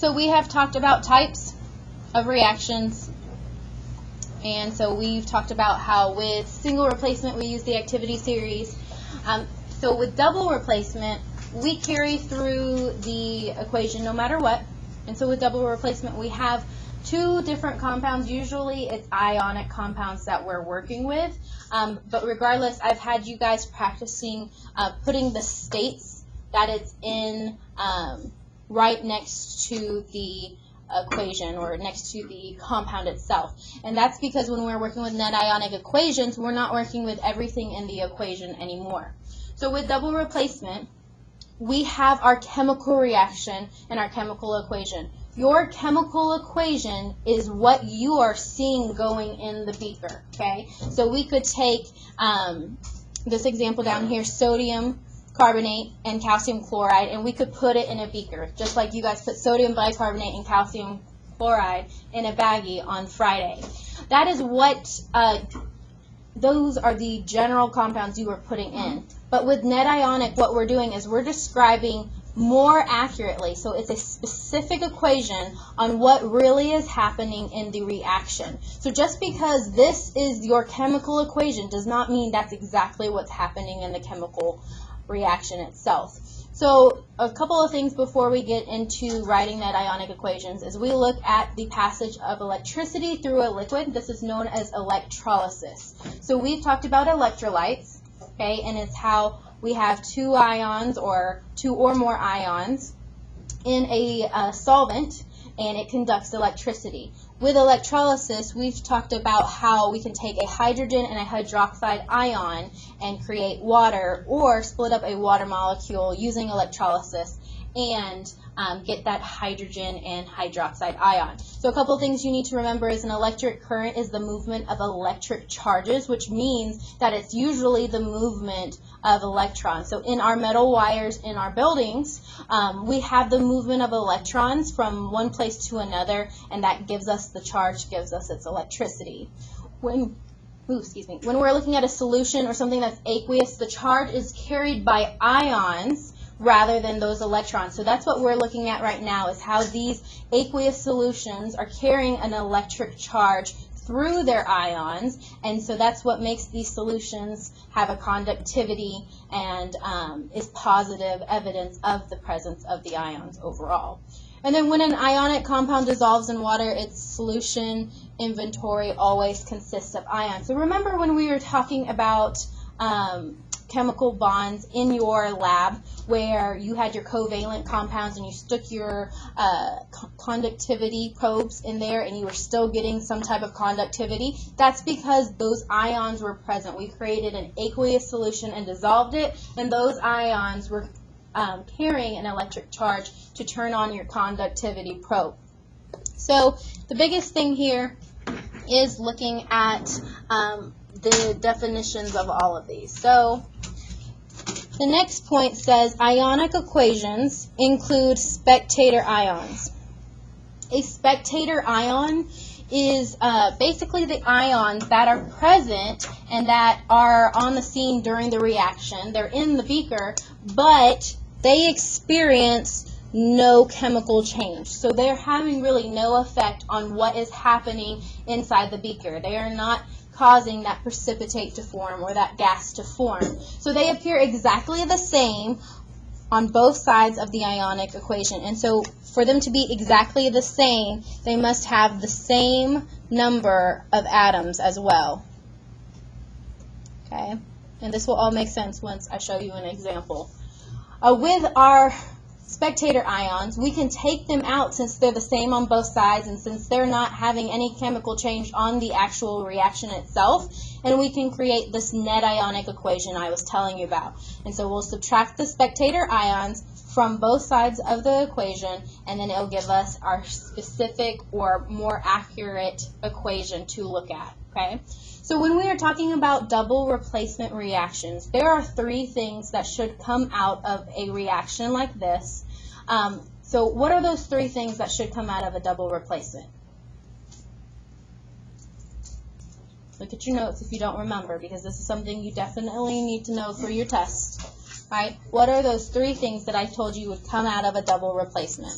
So we have talked about types of reactions, and so we've talked about how with single replacement we use the activity series. So with double replacement, we carry through the equation no matter what. And so with double replacement, we have two different compounds. Usually it's ionic compounds that we're working with. But regardless, I've had you guys practicing putting the states that it's in right next to the equation or next to the compound itself. And that's because when we're working with net ionic equations, we're not working with everything in the equation anymore. So with double replacement, we have our chemical reaction and our chemical equation. Your chemical equation is what you are seeing going in the beaker, okay? So we could take this example down here, sodium carbonate and calcium chloride, and we could put it in a beaker, just like you guys put sodium bicarbonate and calcium chloride in a baggie on Friday. That is what, those are the general compounds you are putting in. But with net ionic, what we're doing is we're describing more accurately. So it's a specific equation on what really is happening in the reaction. So just because this is your chemical equation does not mean that's exactly what's happening in the chemical reaction itself. So a couple of things before we get into writing net ionic equations is we look at the passage of electricity through a liquid. This is known as electrolysis. So we've talked about electrolytes, okay, and it's how we have two ions or two or more ions in a solvent, and it conducts electricity. With electrolysis, we've talked about how we can take a hydrogen and a hydroxide ion and create water, or split up a water molecule using electrolysis and get that hydrogen and hydroxide ion. So a couple things you need to remember is an electric current is the movement of electric charges, which means that it's usually the movement of electrons. So in our metal wires in our buildings, we have the movement of electrons from one place to another, and that gives us the charge, gives us its electricity. When we're looking at a solution or something that's aqueous, the charge is carried by ions rather than those electrons. So that's what we're looking at right now, is how these aqueous solutions are carrying an electric charge through their ions, and so that's what makes these solutions have a conductivity and is positive evidence of the presence of the ions overall. And then when an ionic compound dissolves in water, its solution inventory always consists of ions. So remember when we were talking about chemical bonds in your lab, where you had your covalent compounds and you stuck your conductivity probes in there and you were still getting some type of conductivity? That's because those ions were present. We created an aqueous solution and dissolved it, and those ions were carrying an electric charge to turn on your conductivity probe. So the biggest thing here is looking at the definitions of all of these. So the next point says ionic equations include spectator ions. A spectator ion is basically the ions that are present and that are on the scene during the reaction. They're in the beaker, but they experience no chemical change. So they're having really no effect on what is happening inside the beaker. They are not causing that precipitate to form or that gas to form. So they appear exactly the same on both sides of the ionic equation. And so for them to be exactly the same, they must have the same number of atoms as well. Okay? And this will all make sense once I show you an example. With our spectator ions, we can take them out since they're the same on both sides and since they're not having any chemical change on the actual reaction itself, and we can create this net ionic equation I was telling you about. And so we'll subtract the spectator ions from both sides of the equation, and then it'll give us our specific or more accurate equation to look at. Okay? So when we are talking about double replacement reactions, there are three things that should come out of a reaction like this. So what are those three things that should come out of a double replacement? Look at your notes if you don't remember, because this is something you definitely need to know for your test. Right? What are those three things that I told you would come out of a double replacement?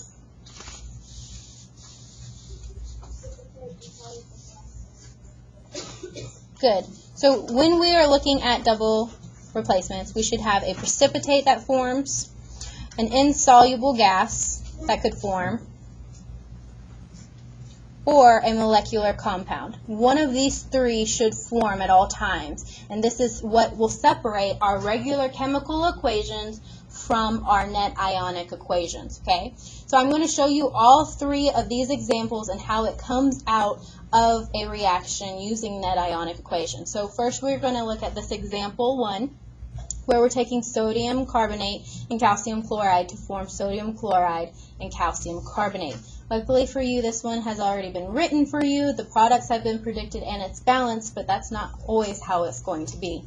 Good. So when we are looking at double replacements, we should have a precipitate that forms, an insoluble gas that could form, or a molecular compound. One of these three should form at all times, and this is what will separate our regular chemical equations from our net ionic equations, okay? So I'm going to show you all three of these examples and how it comes out of a reaction using net ionic equations. So first we're going to look at this example 1, where we're taking sodium carbonate and calcium chloride to form sodium chloride and calcium carbonate. Luckily for you, this one has already been written for you. The products have been predicted and it's balanced, but that's not always how it's going to be.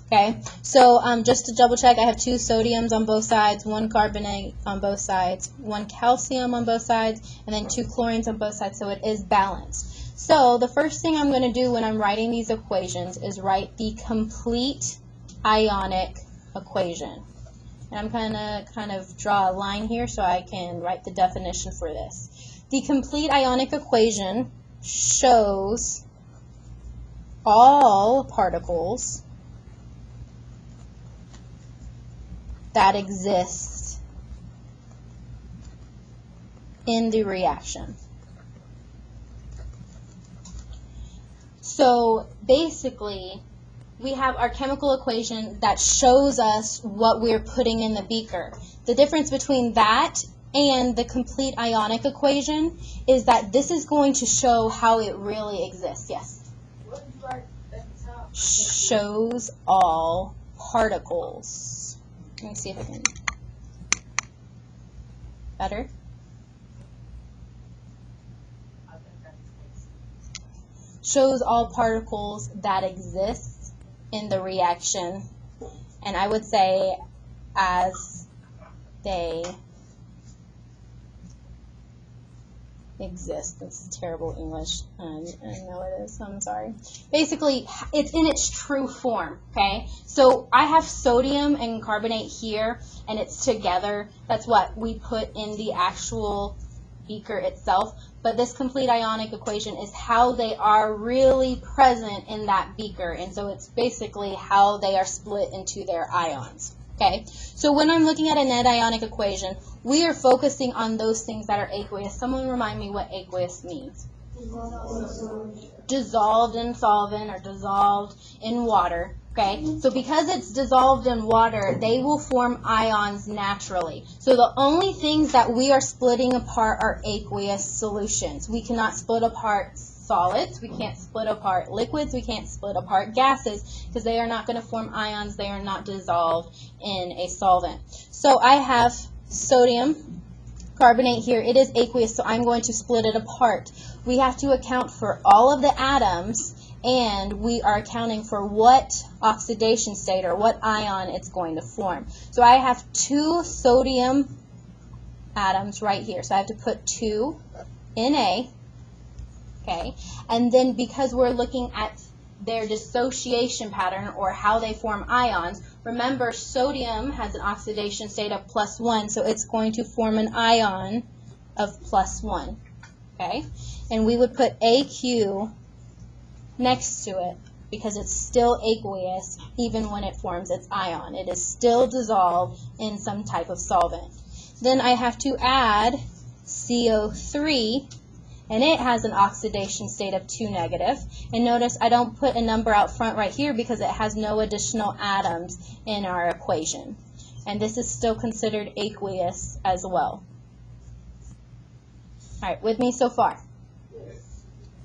Okay, so just to double check, I have 2 sodiums on both sides, 1 carbonate on both sides, 1 calcium on both sides, and then 2 chlorines on both sides, so it is balanced. So the first thing I'm going to do when I'm writing these equations is write the complete ionic equation. And I'm going to kind of draw a line here so I can write the definition for this. The complete ionic equation shows all particles that exist in the reaction. So basically, we have our chemical equation that shows us what we're putting in the beaker. The difference between that and the complete ionic equation is that this is going to show how it really exists. Yes? What is right at the top? Shows all particles. Let me see if I can. Better? Shows all particles that exist in the reaction, and I would say as they exist. This is terrible English. I know it is. I'm sorry. Basically, it's in its true form, okay? So I have sodium and carbonate here, and it's together. That's what we put in the actual beaker itself. But this complete ionic equation is how they are really present in that beaker. And so it's basically how they are split into their ions. Okay, so when I'm looking at a net ionic equation, we are focusing on those things that are aqueous. Someone remind me what aqueous means. Dissolved in solvent or dissolved in water. Okay, so because it's dissolved in water, they will form ions naturally. So the only things that we are splitting apart are aqueous solutions. We cannot split apart solids, we can't split apart liquids, we can't split apart gases because they are not going to form ions, they are not dissolved in a solvent. So I have sodium carbonate here. It is aqueous, so I'm going to split it apart. We have to account for all of the atoms, and we are accounting for what oxidation state or what ion it's going to form. So I have 2 sodium atoms right here, so I have to put 2 Na. Okay, and then because we're looking at their dissociation pattern or how they form ions, remember sodium has an oxidation state of +1, so it's going to form an ion of +1. Okay, and we would put AQ next to it because it's still aqueous even when it forms its ion. It is still dissolved in some type of solvent. Then I have to add CO3, and it has an oxidation state of 2 negative. And notice I don't put a number out front right here because it has no additional atoms in our equation. And this is still considered aqueous as well. All right, with me so far?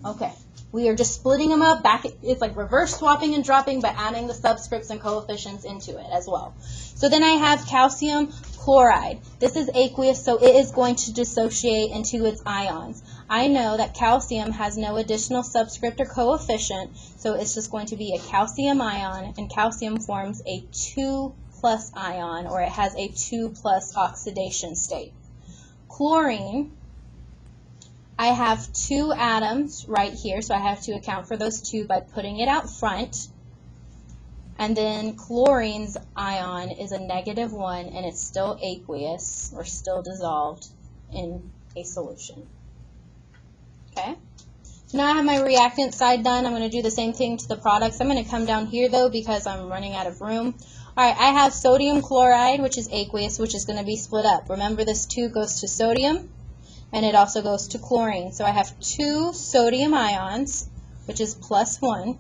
Okay. We are just splitting them up back. It's like reverse swapping and dropping, but adding the subscripts and coefficients into it as well. So then I have calcium chloride. This is aqueous, so it is going to dissociate into its ions. I know that calcium has no additional subscript or coefficient, so it's just going to be a calcium ion, and calcium forms a 2+ ion, or it has a 2+ oxidation state. Chlorine, I have 2 atoms right here, so I have to account for those 2 by putting it out front. And then chlorine's ion is a -1, and it's still aqueous, or still dissolved in a solution. Okay? Now I have my reactant side done. I'm going to do the same thing to the products. I'm going to come down here though because I'm running out of room. Alright, I have sodium chloride, which is aqueous, which is going to be split up. Remember, this 2 goes to sodium, and it also goes to chlorine. So I have 2 sodium ions, which is +1,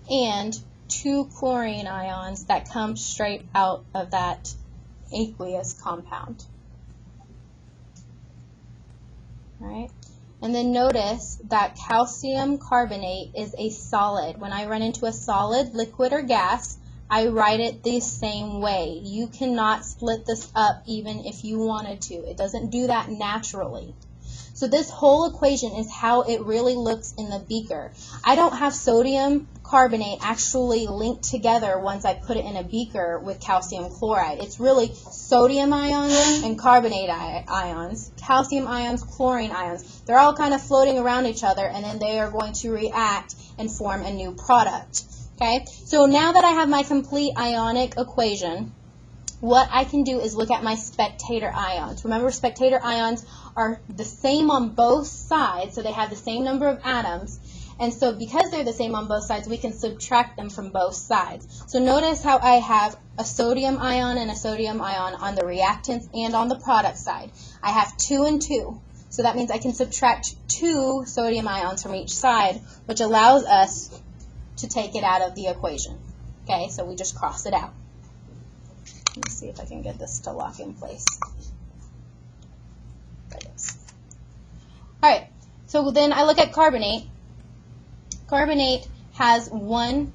and 2 chlorine ions that come straight out of that aqueous compound. Alright, and then notice that calcium carbonate is a solid. When I run into a solid, liquid, or gas, I write it the same way. You cannot split this up even if you wanted to. It doesn't do that naturally. So this whole equation is how it really looks in the beaker. I don't have sodium carbonate actually linked together once I put it in a beaker with calcium chloride. It's really sodium ions and carbonate ions, calcium ions, chlorine ions. They're all kind of floating around each other, and then they are going to react and form a new product. Okay, so now that I have my complete ionic equation, what I can do is look at my spectator ions. Remember, spectator ions are the same on both sides, so they have the same number of atoms. And so because they're the same on both sides, we can subtract them from both sides. So notice how I have a sodium ion and a sodium ion on the reactants and on the product side. I have 2 and 2. So that means I can subtract 2 sodium ions from each side, which allows us to take it out of the equation. Okay, so we just cross it out. Let me see if I can get this to lock in place. There it is. Alright, so then I look at carbonate. Carbonate has 1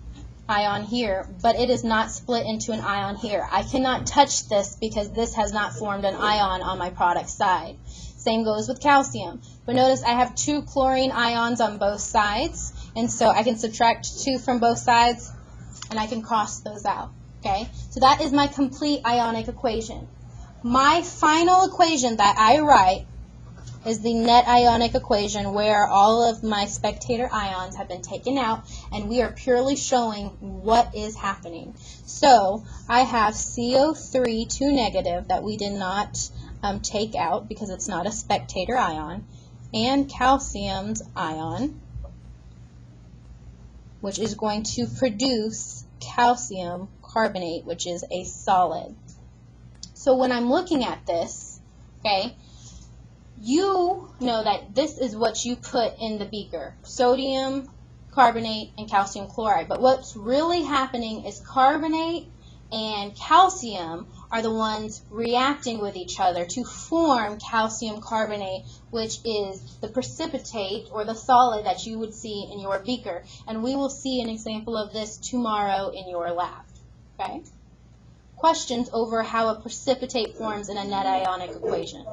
ion here, but it is not split into an ion here. I cannot touch this because this has not formed an ion on my product side. Same goes with calcium. But notice I have 2 chlorine ions on both sides, and so I can subtract 2 from both sides, and I can cross those out. Okay, so that is my complete ionic equation. My final equation that I write is the net ionic equation, where all of my spectator ions have been taken out, and we are purely showing what is happening. So I have CO3, 2 negative, that we did not take out because it's not a spectator ion, and calcium's ion, which is going to produce calcium carbonate, which is a solid. So when I'm looking at this, okay, you know that this is what you put in the beaker: sodium carbonate and calcium chloride. But what's really happening is carbonate and calcium are the ones reacting with each other to form calcium carbonate, which is the precipitate or the solid that you would see in your beaker. And we will see an example of this tomorrow in your lab. Okay? Questions over how a precipitate forms in a net ionic equation?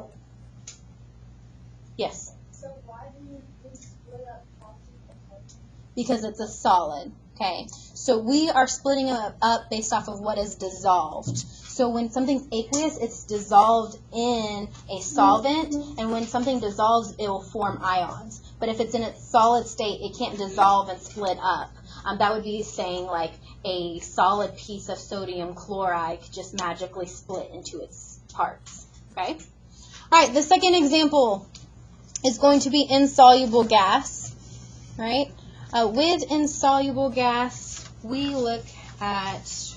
Yes? So why do you split up calcium and carbonate? Because it's a solid. Okay, so we are splitting it up based off of what is dissolved. So when something's aqueous, it's dissolved in a solvent, and when something dissolves, it will form ions. But if it's in its solid state, it can't dissolve and split up. That would be saying like a solid piece of sodium chloride could just magically split into its parts. Okay? All right, the second example is going to be insoluble gas, right? With insoluble gas, we look at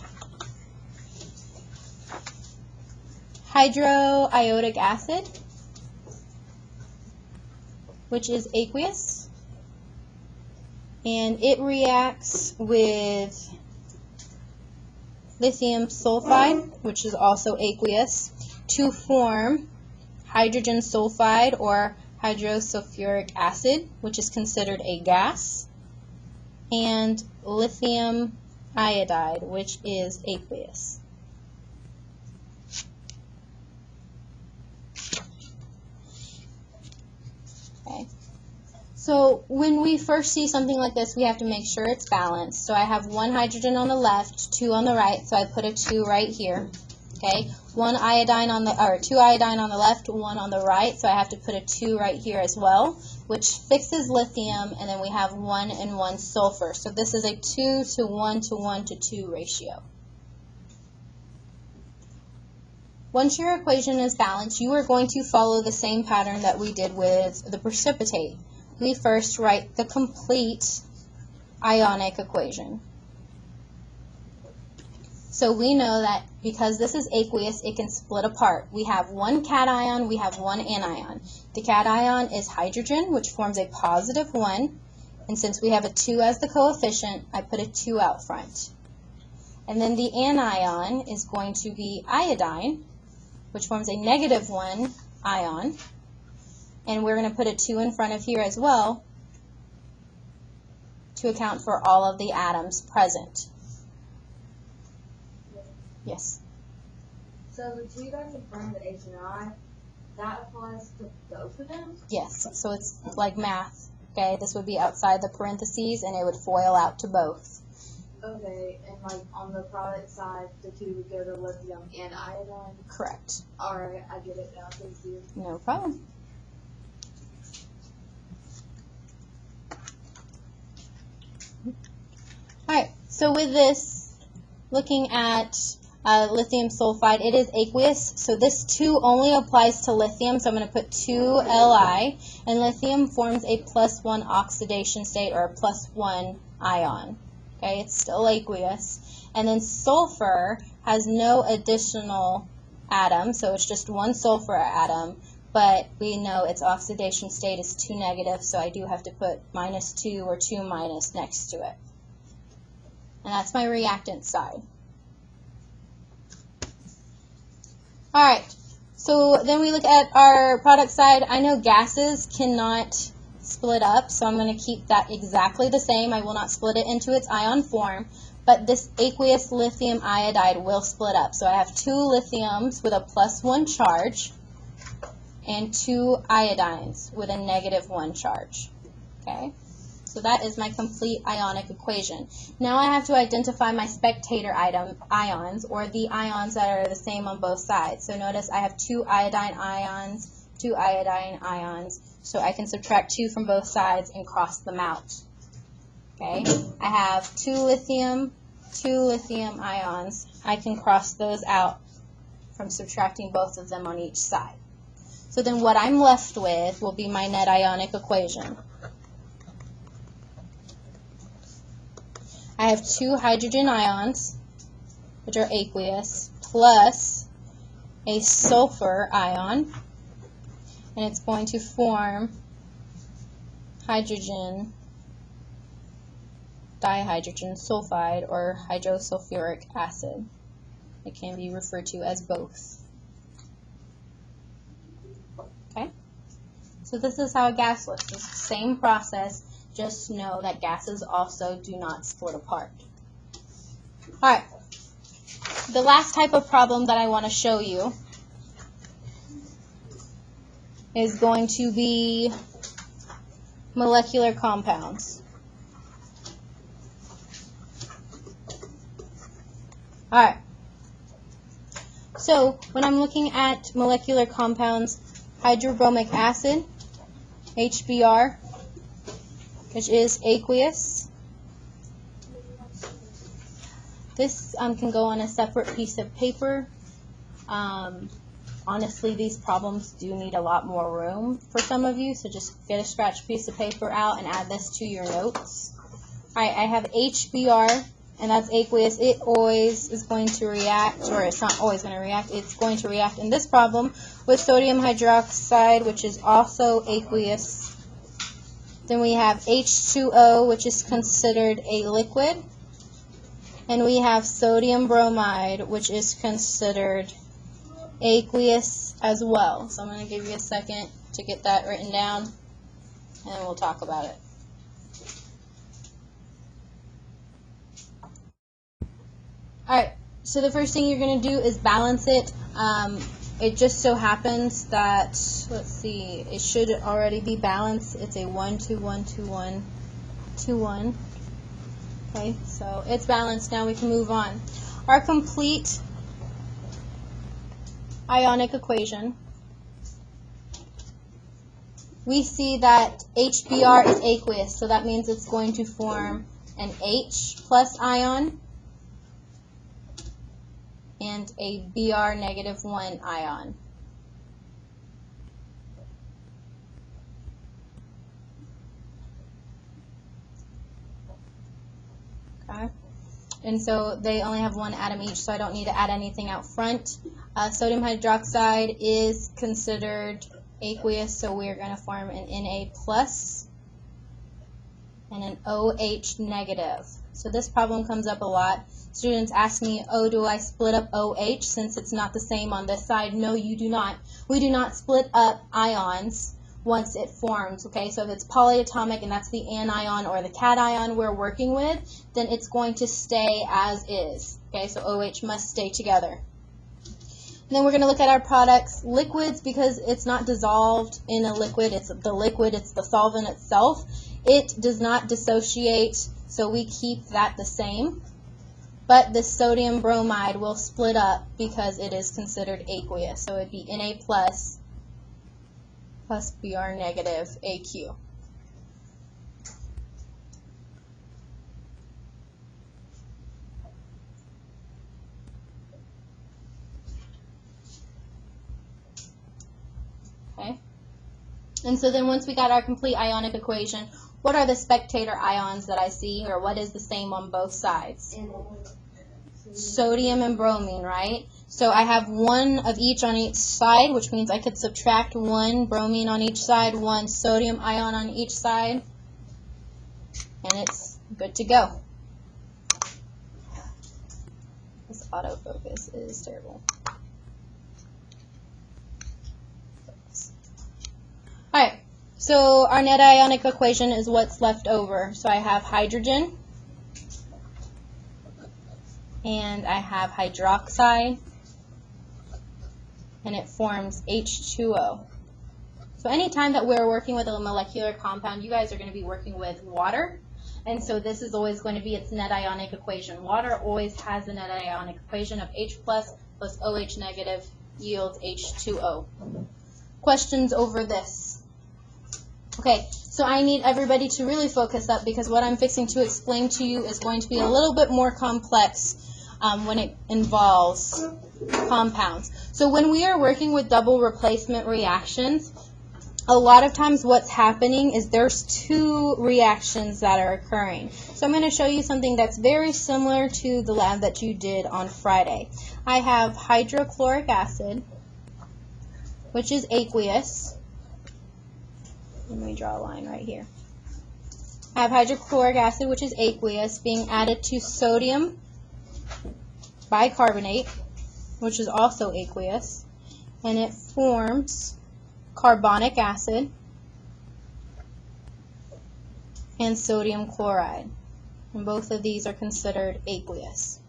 hydroiodic acid, which is aqueous, and it reacts with lithium sulfide, which is also aqueous, to form hydrogen sulfide or hydrosulfuric acid, which is considered a gas, and lithium iodide, which is aqueous. Okay. So when we first see something like this, we have to make sure it's balanced. So I have 1 hydrogen on the left, 2 on the right, so I put a 2 right here. Okay, 2 iodine on the left, 1 on the right, so I have to put a 2 right here as well, which fixes lithium, and then we have 1 and 1 sulfur. So this is a 2 to 1 to 1 to 2 ratio. Once your equation is balanced, you are going to follow the same pattern that we did with the precipitate. we first write the complete ionic equation. So we know that because this is aqueous, it can split apart. We have one cation, we have one anion. The cation is hydrogen, which forms a positive 1. And since we have a 2 as the coefficient, I put a 2 out front. And then the anion is going to be iodine, which forms a negative 1 ion. And we're going to put a 2 in front of here as well to account for all of the atoms present. Yes? So the two guys in front of the H and I, that applies to both of them? Yes, so it's like math. Okay, this would be outside the parentheses and it would FOIL out to both. Okay, and like on the product side, the two would go to lithium and iodine? Correct. Alright, I get it now, thank you. No problem. Alright, so with this, looking at lithium sulfide, it is aqueous, so this 2 only applies to lithium, so I'm going to put 2 Li, and lithium forms a +1 oxidation state, or a +1 ion. Okay, it's still aqueous. And then sulfur has no additional atom, so it's just one sulfur atom, but we know its oxidation state is 2 negative, so I do have to put -2 or 2 minus next to it. And that's my reactant side. Alright, so then we look at our product side. I know gases cannot split up, so I'm going to keep that exactly the same. I will not split it into its ion form, but this aqueous lithium iodide will split up. So I have 2 lithiums with a +1 charge and 2 iodines with a -1 charge. Okay? So that is my complete ionic equation. Now I have to identify my spectator ions, or the ions that are the same on both sides. So notice I have 2 iodine ions, 2 iodine ions, so I can subtract 2 from both sides and cross them out. Okay, I have 2 lithium ions. I can cross those out from subtracting both of them on each side. So then what I'm left with will be my net ionic equation. I have 2 hydrogen ions, which are aqueous, plus a sulfur ion, and it's going to form hydrogen dihydrogen sulfide, or hydrosulfuric acid. It can be referred to as both. Okay? So this is how a gas looks. It's the same process. Just know that gases also do not split apart. Alright, the last type of problem that I want to show you is going to be molecular compounds. Alright, so when I'm looking at molecular compounds, hydrobromic acid, HBr, which is aqueous. This can go on a separate piece of paper. Honestly, these problems do need a lot more room for some of you, so just get a scratch piece of paper out and add this to your notes. Alright, I have HBr, and that's aqueous. It always is going to react, or it's not always going to react, it's going to react in this problem with sodium hydroxide, which is also aqueous. Then we have H2O, which is considered a liquid. And we have sodium bromide, which is considered aqueous as well. So I'm going to give you a second to get that written down, and then we'll talk about it. Alright, so the first thing you're going to do is balance it. It just so happens that, let's see, it should already be balanced. It's a 1, 2, 1, 2, 1, 2, 1. Okay, so it's balanced. Now we can move on. Our complete ionic equation, we see that HBr is aqueous, so that means it's going to form an H plus ion and a Br -1 ion. and so they only have one atom each, so I don't need to add anything out front. Sodium hydroxide is considered aqueous, so we're going to form an Na plus and an OH negative. So this problem comes up a lot. Students ask me, oh, do I split up OH since it's not the same on this side? No, you do not. We do not split up ions once it forms, okay? So if it's polyatomic and that's the anion or the cation we're working with, then it's going to stay as is, okay? So OH must stay together. And then we're going to look at our products. Liquids, because it's not dissolved in a liquid, it's the liquid, it's the solvent itself. It does not dissociate, so we keep that the same. But the sodium bromide will split up because it is considered aqueous. So it would be Na plus Br negative Aq. Okay. And so then once we got our complete ionic equation, what are the spectator ions that I see, or what is the same on both sides? Sodium and bromine, right? So I have one of each on each side, which means I could subtract one bromine on each side, one sodium ion on each side, and it's good to go. This autofocus is terrible. Alright, so our net ionic equation is what's left over. So I have hydrogen, and I have hydroxide, and it forms H2O. So anytime that we're working with a molecular compound, you guys are going to be working with water, and so this is always going to be its net ionic equation. Water always has the net ionic equation of H plus OH negative yields H2O. Questions over this? Okay, so I need everybody to really focus up because what I'm fixing to explain to you is going to be a little bit more complex when it involves compounds. So when we are working with double replacement reactions, a lot of times what's happening is there's two reactions that are occurring. So I'm going to show you something that's very similar to the lab that you did on Friday. I have hydrochloric acid, which is aqueous. Let me draw a line right here. I have hydrochloric acid, which is aqueous, being added to sodium bicarbonate, which is also aqueous, and it forms carbonic acid and sodium chloride. And both of these are considered aqueous.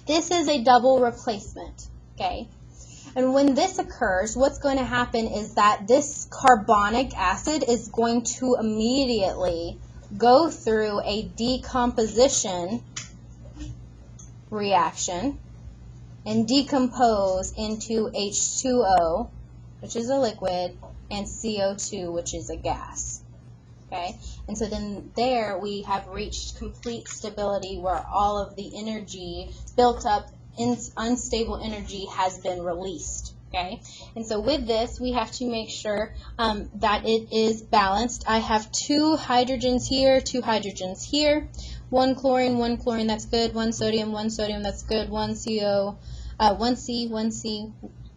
This is a double replacement, okay? And when this occurs, what's going to happen is that this carbonic acid is going to immediately go through a decomposition reaction and decompose into H2O, which is a liquid, and CO2, which is a gas. Okay? And so then there we have reached complete stability where all of the energy built up unstable energy has been released. Okay, and so with this we have to make sure that it is balanced. I have two hydrogens here, one chlorine, that's good, one sodium, that's good, one CO, one C,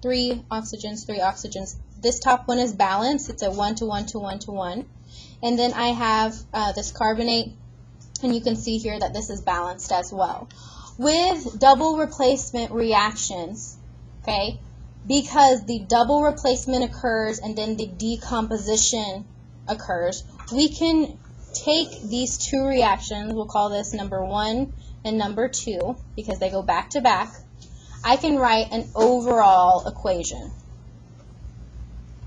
three oxygens. This top one is balanced. It's a 1 to 1 to 1 to 1. And then I have this carbonate, and you can see here that this is balanced as well. With double replacement reactions, okay, because the double replacement occurs and then the decomposition occurs, we can take these two reactions, we'll call this number 1 and number 2 because they go back to back. I can write an overall equation.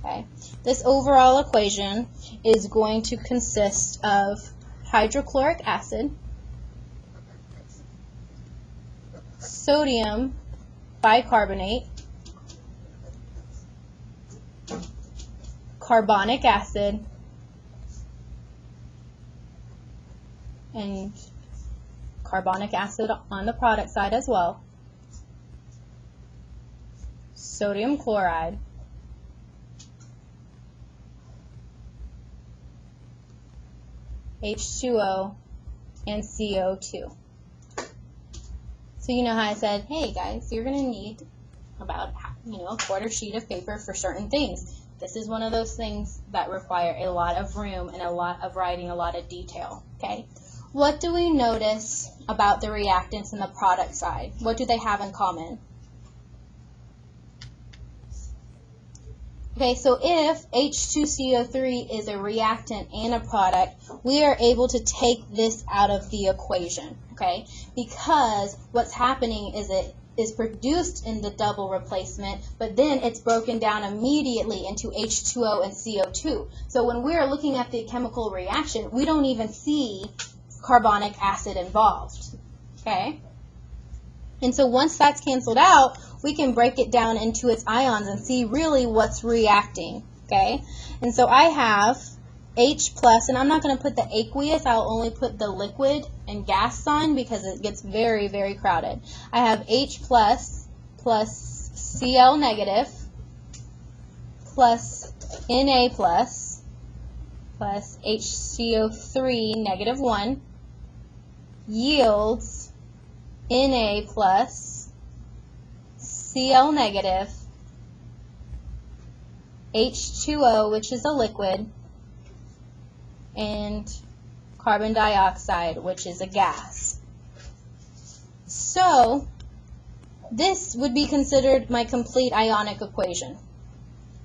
Okay, this overall equation is going to consist of hydrochloric acid, sodium bicarbonate, carbonic acid, and carbonic acid on the product side as well, sodium chloride, H2O, and CO2. So you know how I said, hey guys, you're going to need about a quarter sheet of paper for certain things. This is one of those things that require a lot of room and a lot of writing, a lot of detail. Okay. What do we notice about the reactants and the product side? What do they have in common? Okay, so if H2CO3 is a reactant and a product, we are able to take this out of the equation, okay? Because what's happening is it is produced in the double replacement, but then it's broken down immediately into H2O and CO2. So when we're looking at the chemical reaction, we don't even see carbonic acid involved, okay? And so once that's canceled out, we can break it down into its ions and see really what's reacting, okay? And so I have H+, and I'm not going to put the aqueous, I'll only put the liquid and gas sign because it gets very, very crowded. I have H+ plus Cl negative plus Na plus HCO3 negative 1 yields Na plus Cl negative H2O, which is a liquid, and carbon dioxide, which is a gas. So this would be considered my complete ionic equation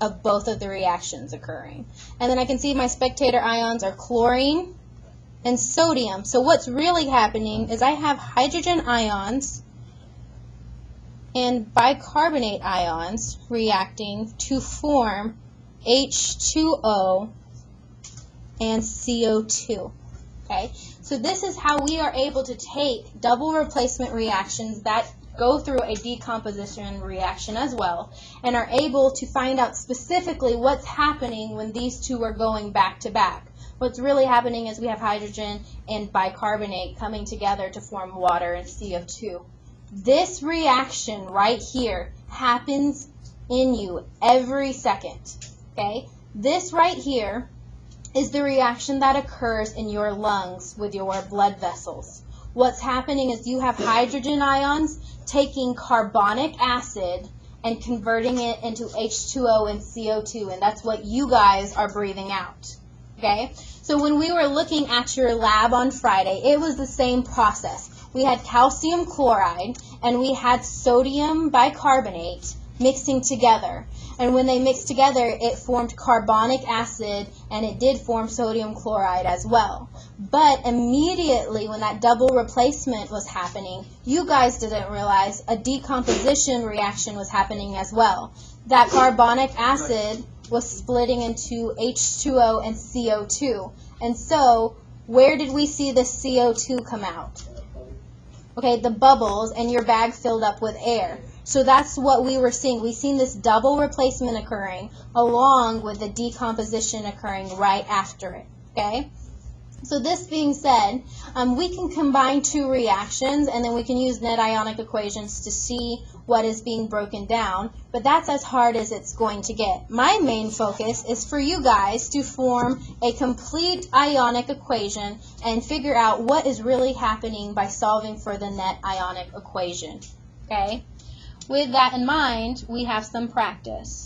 of both of the reactions occurring. And then I can see my spectator ions are chlorine and sodium. So what's really happening is I have hydrogen ions and bicarbonate ions reacting to form H2O and CO2. Okay, so this is how we are able to take double replacement reactions that go through a decomposition reaction as well, and are able to find out specifically what's happening when these two are going back to back. What's really happening is we have hydrogen and bicarbonate coming together to form water and CO2. This reaction right here happens in you every second. Okay? This right here is the reaction that occurs in your lungs with your blood vessels. What's happening is you have hydrogen ions taking carbonic acid and converting it into H2O and CO2, and that's what you guys are breathing out. Okay? So when we were looking at your lab on Friday, it was the same process. We had calcium chloride and we had sodium bicarbonate mixing together. And when they mixed together, it formed carbonic acid, and it did form sodium chloride as well. But immediately when that double replacement was happening, you guys didn't realize a decomposition reaction was happening as well. That carbonic acid was splitting into H2O and CO2. And so, where did we see the CO2 come out? Okay, the bubbles, and your bag filled up with air. So that's what we were seeing. We've seen this double replacement occurring along with the decomposition occurring right after it. Okay? So this being said, we can combine two reactions, and then we can use net ionic equations to see what is being broken down, but that's as hard as it's going to get. My main focus is for you guys to form a complete ionic equation and figure out what is really happening by solving for the net ionic equation. Okay? With that in mind, we have some practice.